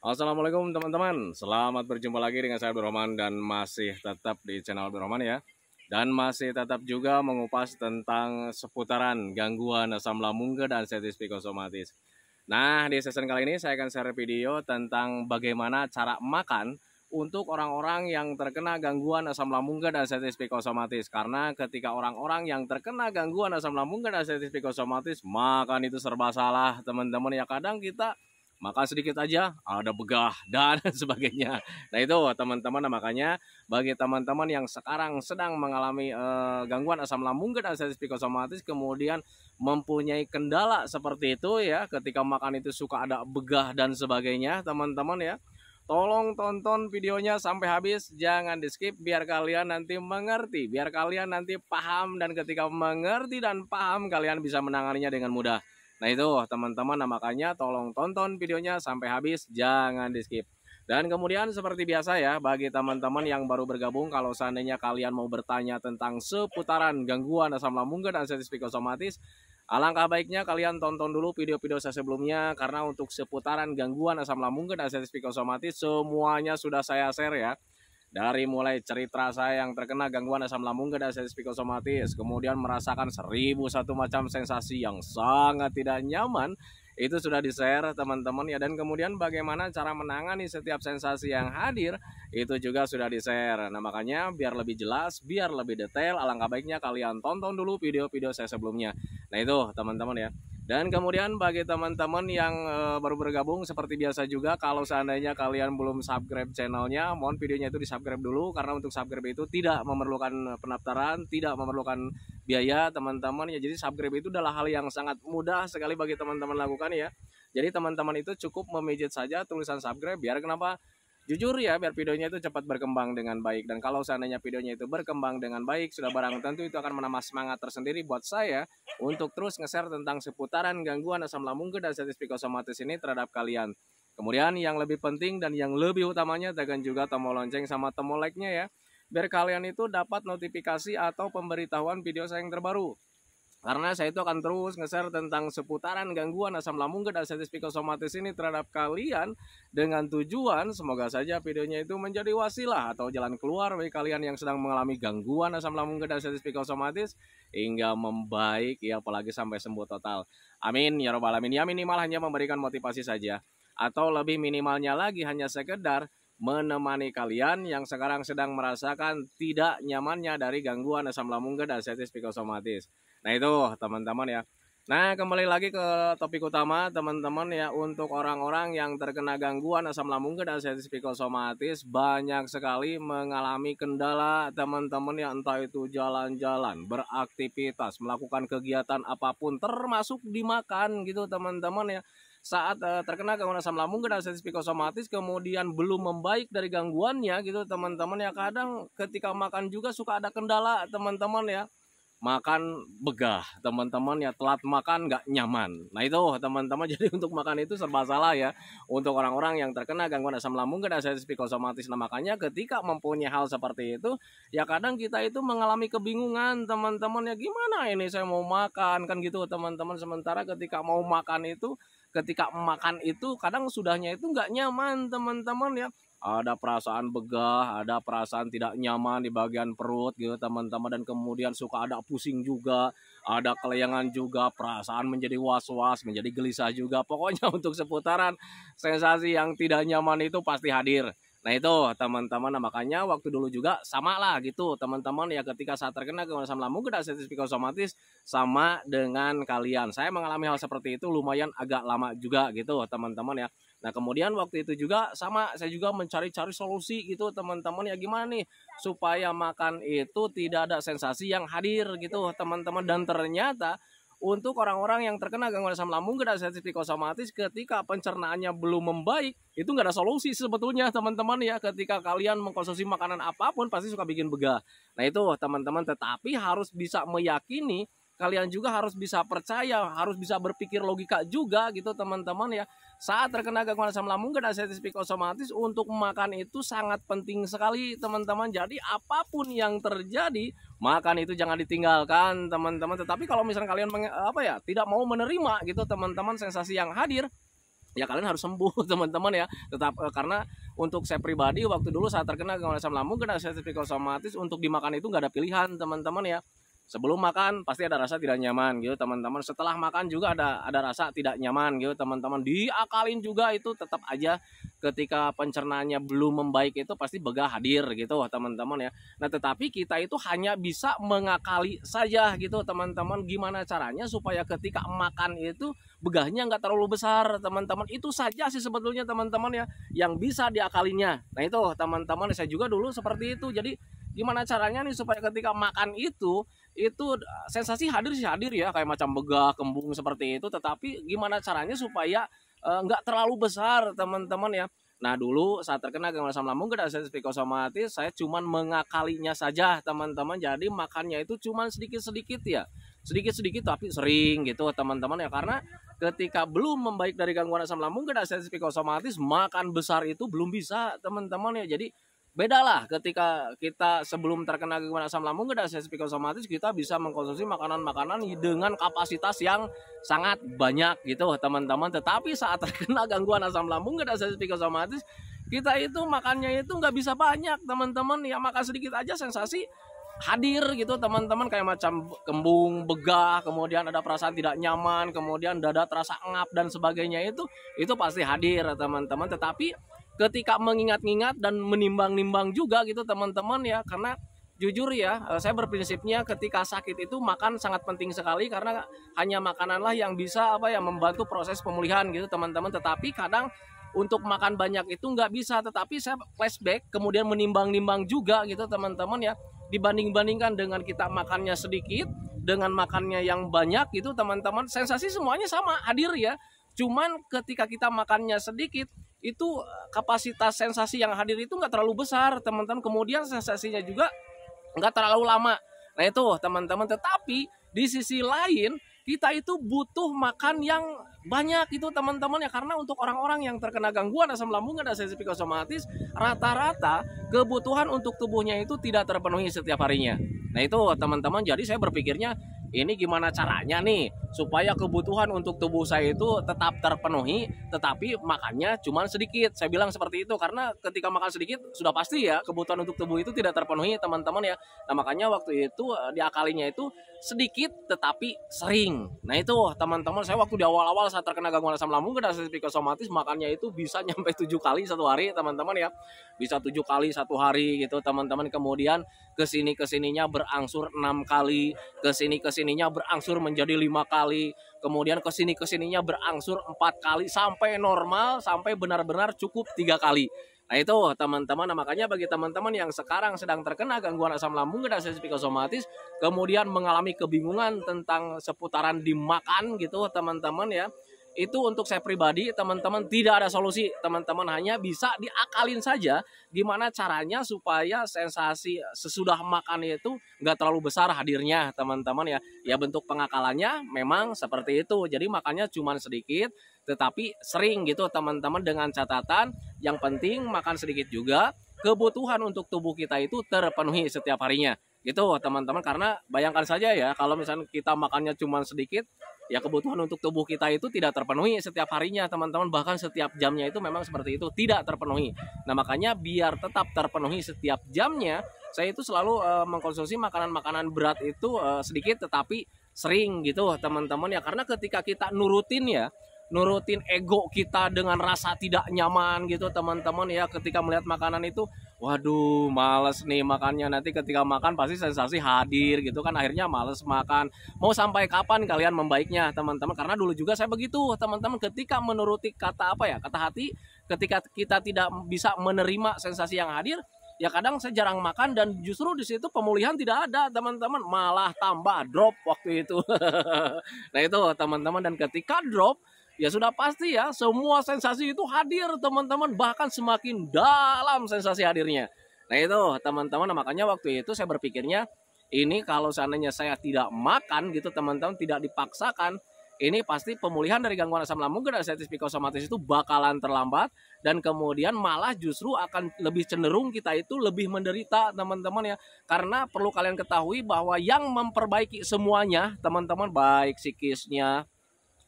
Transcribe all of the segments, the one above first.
Assalamualaikum teman-teman, selamat berjumpa lagi dengan saya Abdurrahman dan masih tetap di channel Abdurrahman ya. Dan masih tetap juga mengupas tentang seputaran gangguan asam lambung dan status psikosomatis. Nah, di season kali ini saya akan share video tentang bagaimana cara makan untuk orang-orang yang terkena gangguan asam lambung dan status psikosomatis. Karena ketika orang-orang yang terkena gangguan asam lambung dan status psikosomatis, makan itu serba salah teman-teman ya. Kadang kita makan sedikit aja ada begah dan sebagainya. Nah itu teman-teman, makanya bagi teman-teman yang sekarang sedang mengalami gangguan asam lambung dan status psikosomatis, kemudian mempunyai kendala seperti itu ya, ketika makan itu suka ada begah dan sebagainya, teman-teman ya, tolong tonton videonya sampai habis, jangan di skip biar kalian nanti mengerti, biar kalian nanti paham, dan ketika mengerti dan paham kalian bisa menanganinya dengan mudah. Nah itu teman-teman, nah makanya tolong tonton videonya sampai habis, jangan di skip. Dan kemudian seperti biasa ya, bagi teman-teman yang baru bergabung, kalau seandainya kalian mau bertanya tentang seputaran gangguan asam lambung dan status psikosomatis, alangkah baiknya kalian tonton dulu video-video saya sebelumnya, karena untuk seputaran gangguan asam lambung dan status psikosomatis semuanya sudah saya share ya. Dari mulai cerita saya yang terkena gangguan asam lambung dan status psikosomatis, kemudian merasakan 1001 macam sensasi yang sangat tidak nyaman, itu sudah di-share teman-teman ya. Dan kemudian bagaimana cara menangani setiap sensasi yang hadir, itu juga sudah di-share. Nah makanya biar lebih jelas, biar lebih detail, alangkah baiknya kalian tonton dulu video-video saya sebelumnya. Nah itu teman-teman ya. Dan kemudian bagi teman-teman yang baru bergabung, seperti biasa juga, kalau seandainya kalian belum subscribe channelnya, mohon videonya itu di subscribe dulu, karena untuk subscribe itu tidak memerlukan pendaftaran, tidak memerlukan biaya teman-teman ya. Jadi subscribe itu adalah hal yang sangat mudah sekali bagi teman-teman lakukan ya. Jadi teman-teman itu cukup memijit saja tulisan subscribe, biar kenapa? Jujur ya, biar videonya itu cepat berkembang dengan baik. Dan kalau seandainya videonya itu berkembang dengan baik, sudah barang tentu itu akan menambah semangat tersendiri buat saya untuk terus nge-share tentang seputaran gangguan asam lambung dan status psikosomatis ini terhadap kalian. Kemudian yang lebih penting dan yang lebih utamanya, tekan juga tombol lonceng sama tombol like-nya ya, biar kalian itu dapat notifikasi atau pemberitahuan video saya yang terbaru. Karena saya itu akan terus nge-share tentang seputaran gangguan asam lambung dan status psikosomatis ini terhadap kalian, dengan tujuan semoga saja videonya itu menjadi wasilah atau jalan keluar bagi kalian yang sedang mengalami gangguan asam lambung dan status psikosomatis hingga membaik ya, apalagi sampai sembuh total. Amin ya robbal alamin. Ya minimal hanya memberikan motivasi saja, atau lebih minimalnya lagi hanya sekedar menemani kalian yang sekarang sedang merasakan tidak nyamannya dari gangguan asam lambung dan status psikosomatis. Nah itu teman-teman ya. Nah kembali lagi ke topik utama teman-teman ya. Untuk orang-orang yang terkena gangguan asam lambung dan status psikosomatis, banyak sekali mengalami kendala teman-teman ya. Entah itu jalan-jalan, beraktivitas, melakukan kegiatan apapun, termasuk dimakan gitu teman-teman ya. Saat terkena gangguan asam lambung dan status psikosomatis, kemudian belum membaik dari gangguannya gitu teman-teman ya. Kadang ketika makan juga suka ada kendala teman-teman ya, makan begah teman-teman ya, telat makan nggak nyaman. Nah itu teman-teman, jadi untuk makan itu serba salah ya untuk orang-orang yang terkena gangguan asam lambung dan status psikosomatis. Nah makanya ketika mempunyai hal seperti itu ya, kadang kita itu mengalami kebingungan teman-teman ya, gimana ini saya mau makan kan gitu teman-teman. Sementara ketika mau makan itu, ketika makan itu kadang sudahnya itu nggak nyaman teman-teman ya. Ada perasaan begah, ada perasaan tidak nyaman di bagian perut gitu teman-teman, dan kemudian suka ada pusing juga, ada kelayangan juga, perasaan menjadi was-was, menjadi gelisah juga. Pokoknya untuk seputaran sensasi yang tidak nyaman itu pasti hadir. Nah itu teman-teman, nah, makanya waktu dulu juga sama lah gitu teman-teman ya, ketika saat terkena gangguan asam lambung dan status psikosomatis sama dengan kalian. Saya mengalami hal seperti itu lumayan agak lama juga gitu teman-teman ya. Nah kemudian waktu itu juga sama, saya juga mencari-cari solusi gitu teman-teman ya, gimana nih supaya makan itu tidak ada sensasi yang hadir gitu teman-teman. Dan ternyata untuk orang-orang yang terkena gangguan asam lambung dan status psikosomatis, ketika pencernaannya belum membaik, itu nggak ada solusi sebetulnya teman-teman ya. Ketika kalian mengkonsumsi makanan apapun pasti suka bikin begah. Nah itu teman-teman, tetapi harus bisa meyakini, kalian juga harus bisa percaya, harus bisa berpikir logika juga gitu teman-teman ya. Saat terkena gangguan asam lambung dan status psikosomatis, untuk makan itu sangat penting sekali teman-teman. Jadi apapun yang terjadi, makan itu jangan ditinggalkan teman-teman. Tetapi kalau misalnya kalian tidak mau menerima gitu teman-teman sensasi yang hadir, ya kalian harus sembuh teman-teman ya. Tetap karena untuk saya pribadi waktu dulu saat terkena gangguan asam lambung kena sensitif psikosomatis, untuk dimakan itu nggak ada pilihan teman-teman ya. Sebelum makan pasti ada rasa tidak nyaman gitu teman-teman, setelah makan juga ada rasa tidak nyaman gitu teman-teman. Diakalin juga itu tetap aja ketika pencernaannya belum membaik itu pasti begah hadir gitu teman-teman ya. Nah tetapi kita itu hanya bisa mengakali saja gitu teman-teman, gimana caranya supaya ketika makan itu begahnya nggak terlalu besar teman-teman. Itu saja sih sebetulnya teman-teman ya yang bisa diakalinya. Nah itu teman-teman, saya juga dulu seperti itu. Jadi gimana caranya nih supaya ketika makan itu sensasi hadir sih hadir ya, kayak macam begah, kembung seperti itu, tetapi gimana caranya supaya nggak terlalu besar teman-teman ya. Nah dulu saat terkena gangguan asam lambung kena sensitif psikosomatis, saya cuman mengakalinya saja teman-teman. Jadi makannya itu cuman sedikit-sedikit ya, sedikit-sedikit tapi sering gitu teman-teman ya. Karena ketika belum membaik dari gangguan asam lambung kena sensitif psikosomatis, makan besar itu belum bisa teman-teman ya. Jadi beda lah ketika kita sebelum terkena gangguan asam lambung kena sensitif psikosomatis, kita bisa mengkonsumsi makanan-makanan dengan kapasitas yang sangat banyak gitu teman-teman. Tetapi saat terkena gangguan asam lambung kena sensitif psikosomatis, kita itu makannya itu nggak bisa banyak teman-teman ya, makan sedikit aja sensasi hadir gitu teman-teman, kayak macam kembung, begah, kemudian ada perasaan tidak nyaman, kemudian dada terasa ngap dan sebagainya, itu pasti hadir teman-teman. Tetapi ketika mengingat-ingat dan menimbang-nimbang juga gitu teman-teman ya, karena jujur ya saya berprinsipnya ketika sakit itu makan sangat penting sekali, karena hanya makananlah yang bisa membantu proses pemulihan gitu teman-teman. Tetapi kadang untuk makan banyak itu nggak bisa, tetapi saya flashback kemudian menimbang-nimbang juga gitu teman-teman ya, dibanding-bandingkan dengan kita makannya sedikit dengan makannya yang banyak gitu teman-teman, sensasi semuanya sama hadir ya. Cuman ketika kita makannya sedikit, itu kapasitas sensasi yang hadir itu nggak terlalu besar teman-teman, kemudian sensasinya juga nggak terlalu lama. Nah itu teman-teman, tetapi di sisi lain kita itu butuh makan yang banyak itu teman-teman ya, karena untuk orang-orang yang terkena gangguan asam lambung dan sensitif psikosomatis, rata-rata kebutuhan untuk tubuhnya itu tidak terpenuhi setiap harinya. Nah itu teman-teman, jadi saya berpikirnya ini gimana caranya nih supaya kebutuhan untuk tubuh saya itu tetap terpenuhi, tetapi makannya cuma sedikit. Saya bilang seperti itu karena ketika makan sedikit sudah pasti ya kebutuhan untuk tubuh itu tidak terpenuhi teman-teman ya. Nah makanya waktu itu diakalinya itu sedikit tetapi sering. Nah itu teman-teman, saya waktu di awal-awal saat terkena gangguan asam lambung dan sensitif psikosomatis, makannya itu bisa nyampe 7 kali satu hari teman-teman ya, bisa 7 kali satu hari gitu teman-teman. Kemudian kesininya berangsur 6 kali, kesininya berangsur menjadi 5 kali, kemudian kesininya berangsur 4 kali, sampai normal, sampai benar-benar cukup 3 kali. Nah itu teman-teman, nah, makanya bagi teman-teman yang sekarang sedang terkena gangguan asam lambung dan sensitif psikosomatis, kemudian mengalami kebingungan tentang seputaran dimakan gitu teman-teman ya, itu untuk saya pribadi teman-teman tidak ada solusi teman-teman, hanya bisa diakalin saja gimana caranya supaya sensasi sesudah makan itu nggak terlalu besar hadirnya teman-teman ya. Ya bentuk pengakalannya memang seperti itu, jadi makannya cuma sedikit tetapi sering gitu teman-teman, dengan catatan yang penting makan sedikit juga kebutuhan untuk tubuh kita itu terpenuhi setiap harinya gitu teman-teman. Karena bayangkan saja ya, kalau misalnya kita makannya cuma sedikit, ya kebutuhan untuk tubuh kita itu tidak terpenuhi setiap harinya teman-teman, bahkan setiap jamnya itu memang seperti itu tidak terpenuhi. Nah makanya biar tetap terpenuhi setiap jamnya, saya itu selalu mengkonsumsi makanan-makanan berat itu sedikit tetapi sering gitu teman-teman ya. Karena ketika kita nurutin ego kita dengan rasa tidak nyaman gitu teman-teman ya, ketika melihat makanan itu, waduh males nih makannya, nanti ketika makan pasti sensasi hadir gitu kan, akhirnya males makan. Mau sampai kapan kalian membaiknya teman-teman? Karena dulu juga saya begitu teman-teman, ketika menuruti kata hati, ketika kita tidak bisa menerima sensasi yang hadir, ya kadang saya jarang makan, dan justru di situ pemulihan tidak ada teman-teman, malah tambah drop waktu itu. Nah itu teman-teman, dan ketika drop ya sudah pasti ya semua sensasi itu hadir teman-teman, bahkan semakin dalam sensasi hadirnya. Nah itu teman-teman, makanya waktu itu saya berpikirnya, ini kalau seandainya saya tidak makan gitu teman-teman, tidak dipaksakan, ini pasti pemulihan dari gangguan asam lambung dan sensitif psikosomatis itu bakalan terlambat, dan kemudian malah justru akan lebih cenderung kita itu lebih menderita teman-teman ya. Karena perlu kalian ketahui bahwa yang memperbaiki semuanya teman-teman, baik psikisnya,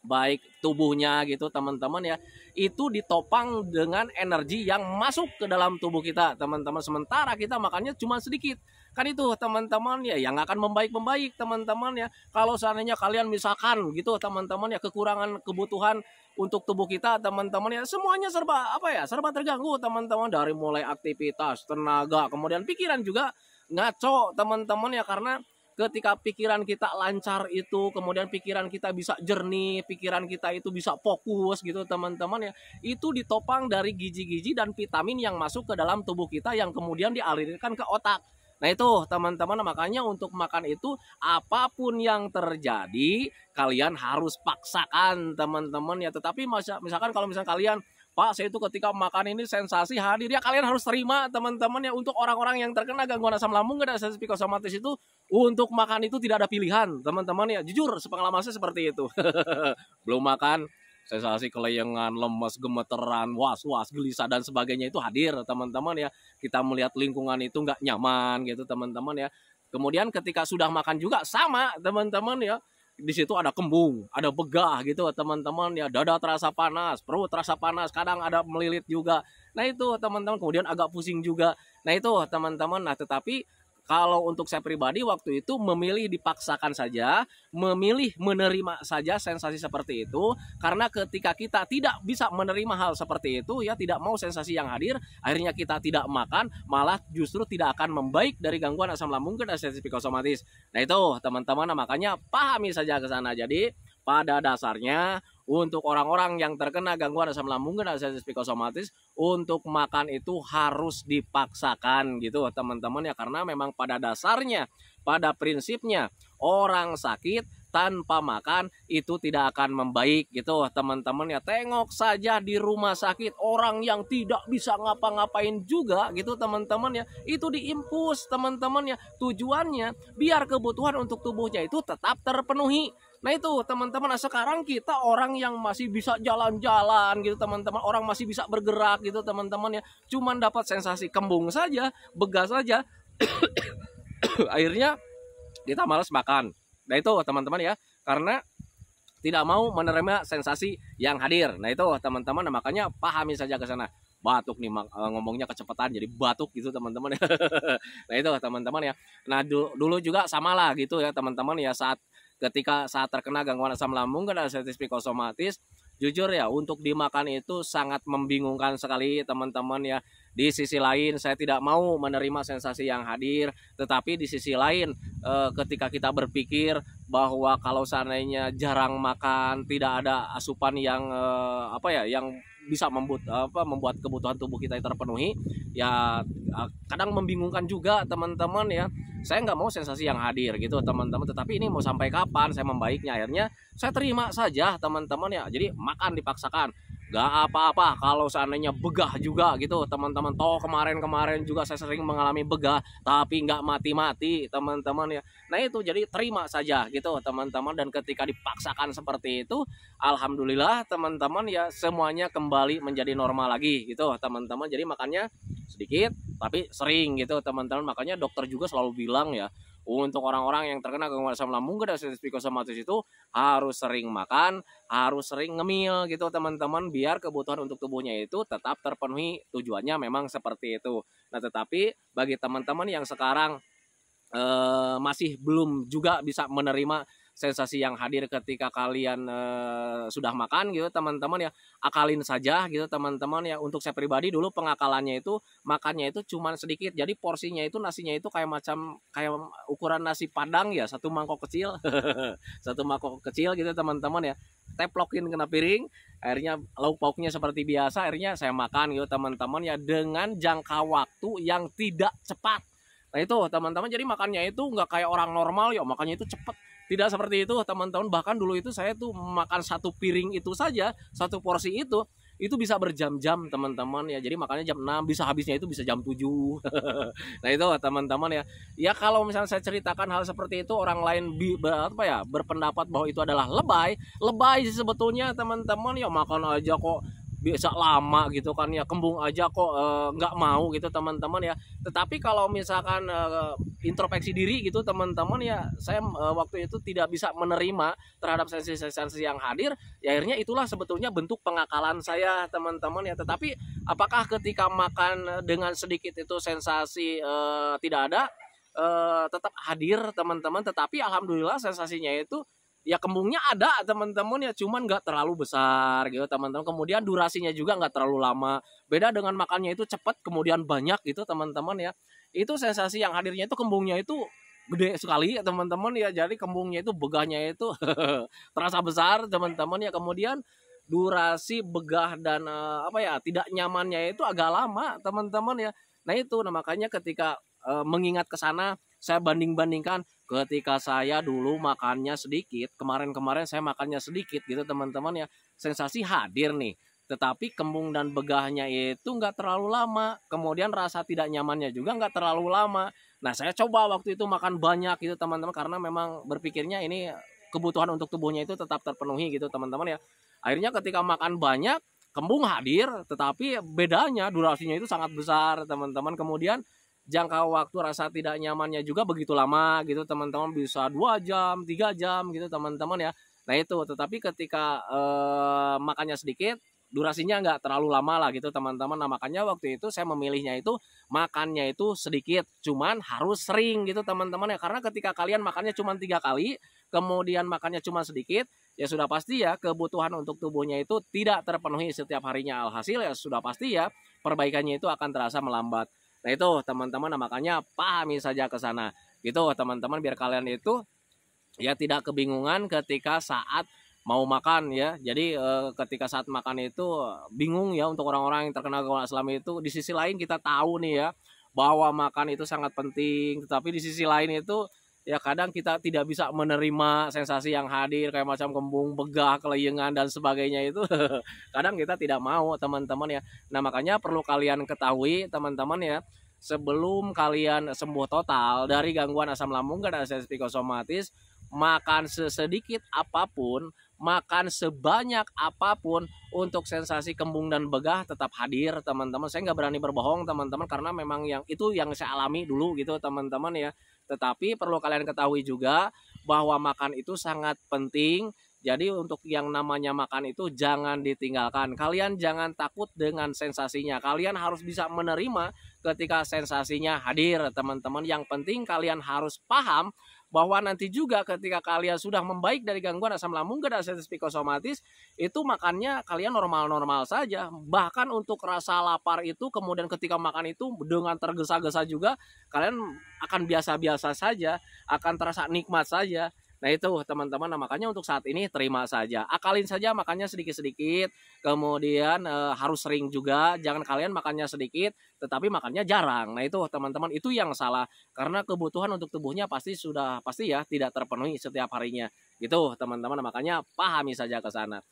baik tubuhnya gitu teman-teman ya, itu ditopang dengan energi yang masuk ke dalam tubuh kita teman-teman, sementara kita makannya cuma sedikit. Kan itu teman-teman ya yang akan membaik teman-teman ya. Kalau seandainya kalian misalkan gitu teman-teman ya, kekurangan kebutuhan untuk tubuh kita teman-teman ya, semuanya serba apa ya, serba terganggu teman-teman, dari mulai aktivitas, tenaga, kemudian pikiran juga ngaco teman-teman ya. Karena ketika pikiran kita lancar itu, kemudian pikiran kita bisa jernih, pikiran kita itu bisa fokus gitu teman-teman ya, itu ditopang dari gizi-gizi dan vitamin yang masuk ke dalam tubuh kita yang kemudian dialirkan ke otak. Nah itu teman-teman, makanya untuk makan itu apapun yang terjadi kalian harus paksakan teman-teman ya. Tetapi misalkan kalau misalkan kalian, Pak, saya itu ketika makan ini sensasi hadir, ya kalian harus terima teman-teman ya. Untuk orang-orang yang terkena gangguan asam lambung dan sensasi psikosomatis itu, untuk makan itu tidak ada pilihan teman-teman ya. Jujur sepengalaman saya seperti itu. Belum makan, sensasi kelayangan, lemes, gemeteran, was-was, gelisah dan sebagainya itu hadir teman-teman ya. Kita melihat lingkungan itu nggak nyaman gitu teman-teman ya. Kemudian ketika sudah makan juga sama teman-teman ya, di situ ada kembung, ada begah gitu teman-teman ya, dada terasa panas, perut terasa panas, kadang ada melilit juga. Nah itu teman-teman, kemudian agak pusing juga. Nah itu teman-teman. Nah tetapi kalau untuk saya pribadi waktu itu memilih dipaksakan saja, memilih menerima saja sensasi seperti itu. Karena ketika kita tidak bisa menerima hal seperti itu ya, tidak mau sensasi yang hadir, akhirnya kita tidak makan, malah justru tidak akan membaik dari gangguan asam lambung dan sensasi psikosomatis. Nah itu teman-teman, makanya pahami saja ke sana. Jadi pada dasarnya untuk orang-orang yang terkena gangguan asam lambung dan sensasi psikosomatis, untuk makan itu harus dipaksakan gitu teman-teman ya. Karena memang pada dasarnya, pada prinsipnya, orang sakit tanpa makan itu tidak akan membaik gitu teman-teman ya. Tengok saja di rumah sakit, orang yang tidak bisa ngapa-ngapain juga gitu teman-teman ya, itu diinfus teman-teman ya. Tujuannya biar kebutuhan untuk tubuhnya itu tetap terpenuhi. Nah itu teman-teman, nah sekarang kita orang yang masih bisa jalan-jalan gitu teman-teman, orang masih bisa bergerak gitu teman-teman ya, cuman dapat sensasi kembung saja, begah saja, akhirnya kita malas makan. Nah itu teman-teman ya, karena tidak mau menerima sensasi yang hadir. Nah itu teman-teman, nah, makanya pahami saja ke sana. Batuk nih ngomongnya kecepatan jadi batuk gitu teman-teman. Nah itu teman-teman ya. Nah dulu juga samalah gitu ya teman-teman ya, saat terkena gangguan asam lambung dan sensasi psikosomatis, jujur ya untuk dimakan itu sangat membingungkan sekali teman-teman ya. Di sisi lain saya tidak mau menerima sensasi yang hadir, tetapi di sisi lain ketika kita berpikir bahwa kalau seandainya jarang makan, tidak ada asupan yang yang bisa membuat kebutuhan tubuh kita terpenuhi ya, kadang membingungkan juga teman-teman ya. Saya nggak mau sensasi yang hadir gitu teman-teman, tetapi ini mau sampai kapan saya membaiknya? Akhirnya saya terima saja teman-teman ya. Jadi makan dipaksakan, nggak apa-apa kalau seandainya begah juga gitu teman-teman. Toh kemarin juga saya sering mengalami begah, tapi nggak mati-mati teman-teman ya. Nah itu, jadi terima saja gitu teman-teman. Dan ketika dipaksakan seperti itu, alhamdulillah teman-teman ya, semuanya kembali menjadi normal lagi gitu teman-teman. Jadi makannya sedikit tapi sering gitu teman-teman. Makanya dokter juga selalu bilang ya, untuk orang-orang yang terkena gangguan asam lambung dan sensasi psikosomatis itu harus sering makan, harus sering ngemil gitu teman-teman, biar kebutuhan untuk tubuhnya itu tetap terpenuhi. Tujuannya memang seperti itu. Nah tetapi bagi teman-teman yang sekarang masih belum juga bisa menerima sensasi yang hadir ketika kalian sudah makan gitu teman-teman ya, akalin saja gitu teman-teman ya. Untuk saya pribadi dulu pengakalannya itu, makannya itu cuman sedikit, jadi porsinya itu, nasinya itu kayak ukuran nasi padang ya, satu mangkok kecil satu mangkok kecil gitu teman-teman ya, teplokin kena piring, akhirnya lauk pauknya seperti biasa, akhirnya saya makan gitu teman-teman ya, dengan jangka waktu yang tidak cepat. Nah itu teman-teman, jadi makannya itu nggak kayak orang normal ya, makannya itu cepet. Tidak seperti itu teman-teman. Bahkan dulu itu saya tuh makan satu piring itu saja, satu porsi itu bisa berjam-jam teman-teman ya. Jadi makannya jam 6, bisa habisnya itu bisa jam 7. Nah itu teman-teman ya. Ya kalau misalnya saya ceritakan hal seperti itu, orang lain berpendapat bahwa itu adalah lebay sih sebetulnya teman-teman ya. Makan aja kok bisa lama gitu kan ya, kembung aja kok nggak mau gitu teman-teman ya. Tetapi kalau misalkan introspeksi diri gitu teman-teman ya, saya waktu itu tidak bisa menerima terhadap sensasi-sensasi yang hadir, ya akhirnya itulah sebetulnya bentuk pengakalan saya teman-teman ya. Tetapi apakah ketika makan dengan sedikit itu sensasi tidak ada, tetap hadir teman-teman, tetapi alhamdulillah sensasinya itu ya kembungnya ada teman-teman ya, cuman nggak terlalu besar gitu teman-teman, kemudian durasinya juga nggak terlalu lama, beda dengan makannya itu cepat kemudian banyak gitu teman-teman ya. Itu sensasi yang hadirnya itu kembungnya itu gede sekali ya teman-teman ya, jadi kembungnya itu begahnya itu terasa besar teman-teman ya, kemudian durasi begah dan apa ya tidak nyamannya itu agak lama teman-teman ya. Nah itu, nah makanya ketika mengingat ke sana, saya banding-bandingkan ketika saya dulu makannya sedikit, kemarin-kemarin saya makannya sedikit gitu teman-teman ya, sensasi hadir nih, tetapi kembung dan begahnya itu nggak terlalu lama, kemudian rasa tidak nyamannya juga nggak terlalu lama. Nah saya coba waktu itu makan banyak gitu teman-teman, karena memang berpikirnya ini kebutuhan untuk tubuhnya itu tetap terpenuhi gitu teman-teman ya. Akhirnya ketika makan banyak, kembung hadir, tetapi bedanya durasinya itu sangat besar teman-teman, kemudian jangka waktu rasa tidak nyamannya juga begitu lama gitu teman-teman, bisa 2 jam 3 jam gitu teman-teman ya. Nah itu, tetapi ketika makannya sedikit, durasinya nggak terlalu lama lah gitu teman-teman. Nah makanya waktu itu saya memilihnya itu makannya itu sedikit, cuman harus sering gitu teman-teman ya, karena ketika kalian makannya cuma 3 kali kemudian makannya cuma sedikit, ya sudah pasti ya kebutuhan untuk tubuhnya itu tidak terpenuhi setiap harinya, alhasil ya sudah pasti ya perbaikannya itu akan terasa melambat. Nah itu teman-teman, nah makanya pahami saja ke sana gitu teman-teman, biar kalian itu ya tidak kebingungan ketika saat mau makan ya. Jadi ketika saat makan itu bingung ya untuk orang-orang yang terkena gangguan asam itu. Di sisi lain kita tahu nih ya bahwa makan itu sangat penting, tetapi di sisi lain itu ya kadang kita tidak bisa menerima sensasi yang hadir kayak macam kembung, begah, kelayangan dan sebagainya itu kadang kita tidak mau teman-teman ya. Nah makanya perlu kalian ketahui teman-teman ya, sebelum kalian sembuh total dari gangguan asam lambung dan asam psikosomatis, makan sesedikit apapun, makan sebanyak apapun, untuk sensasi kembung dan begah tetap hadir teman-teman. Saya nggak berani berbohong teman-teman, karena memang yang itu yang saya alami dulu gitu teman-teman ya. Tetapi perlu kalian ketahui juga bahwa makan itu sangat penting. Jadi untuk yang namanya makan itu jangan ditinggalkan. Kalian jangan takut dengan sensasinya. Kalian harus bisa menerima ketika sensasinya hadir teman-teman. Yang penting kalian harus paham bahwa nanti juga ketika kalian sudah membaik dari gangguan asam lambung dan asam psikosomatis, itu makannya kalian normal-normal saja. Bahkan untuk rasa lapar itu kemudian ketika makan itu dengan tergesa-gesa juga kalian akan biasa-biasa saja, akan terasa nikmat saja. Nah itu teman-teman, nah makanya untuk saat ini terima saja, akalin saja makannya sedikit-sedikit, kemudian harus sering juga, jangan kalian makannya sedikit tetapi makannya jarang. Nah itu teman-teman, itu yang salah, karena kebutuhan untuk tubuhnya pasti sudah pasti ya tidak terpenuhi setiap harinya gitu teman-teman. Nah, makanya pahami saja ke sana.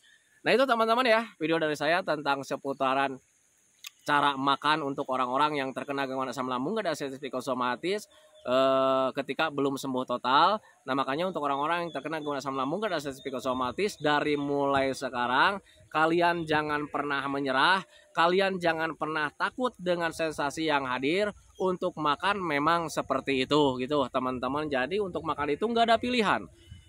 Nah itu teman-teman ya, video dari saya tentang seputaran cara makan untuk orang-orang yang terkena gangguan asam lambung dan asam psikosomatis ketika belum sembuh total. Nah makanya untuk orang-orang yang terkena gangguan asam lambung dan asam psikosomatis, dari mulai sekarang kalian jangan pernah menyerah, kalian jangan pernah takut dengan sensasi yang hadir. Untuk makan memang seperti itu gitu teman-teman. Jadi untuk makan itu nggak ada pilihan.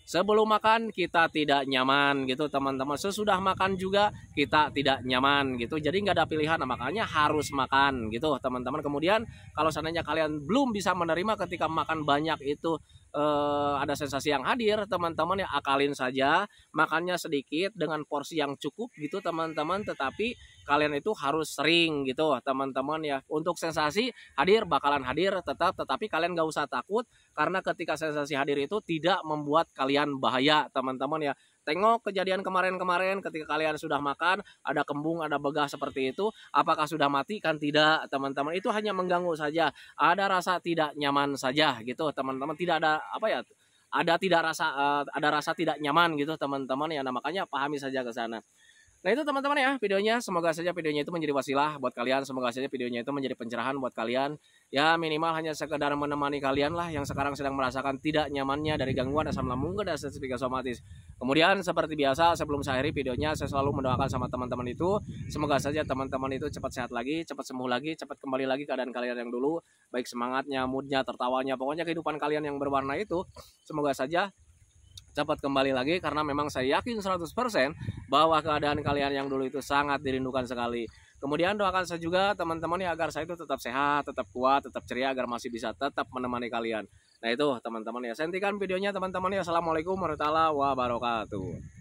Sebelum makan kita tidak nyaman gitu teman-teman, sesudah makan juga kita tidak nyaman gitu, jadi nggak ada pilihan. Nah, makanya harus makan gitu teman-teman. Kemudian kalau seandainya kalian belum bisa menerima ketika makan banyak itu ada sensasi yang hadir teman-teman ya, akalin saja, makannya sedikit dengan porsi yang cukup gitu teman-teman, tetapi kalian itu harus sering gitu teman-teman ya. Untuk sensasi hadir bakalan hadir tetap, tetapi kalian nggak usah takut, karena ketika sensasi hadir itu tidak membuat kalian bahaya teman-teman ya. Tengok kejadian kemarin-kemarin ketika kalian sudah makan, ada kembung, ada begah seperti itu, apakah sudah mati? Kan tidak teman-teman, itu hanya mengganggu saja, ada rasa tidak nyaman saja gitu teman-teman, tidak ada apa ya, ada rasa tidak nyaman gitu teman-teman ya. Nah makanya pahami saja ke sana. Nah itu teman-teman ya videonya, semoga saja videonya itu menjadi wasilah buat kalian, semoga saja videonya itu menjadi pencerahan buat kalian. Ya minimal hanya sekedar menemani kalian lah yang sekarang sedang merasakan tidak nyamannya dari gangguan asam lambung dan sensitif somatis. Kemudian seperti biasa sebelum saya akhiri videonya, saya selalu mendoakan sama teman-teman itu, semoga saja teman-teman itu cepat sehat lagi, cepat sembuh lagi, cepat kembali lagi keadaan kalian yang dulu, baik semangatnya, moodnya, tertawanya, pokoknya kehidupan kalian yang berwarna itu semoga saja cepat kembali lagi, karena memang saya yakin 100% bahwa keadaan kalian yang dulu itu sangat dirindukan sekali. Kemudian doakan saya juga teman-teman ya agar saya itu tetap sehat, tetap kuat, tetap ceria, agar masih bisa tetap menemani kalian. Nah itu teman-teman ya, saya hentikan videonya teman-teman ya. Assalamualaikum warahmatullahi wabarakatuh.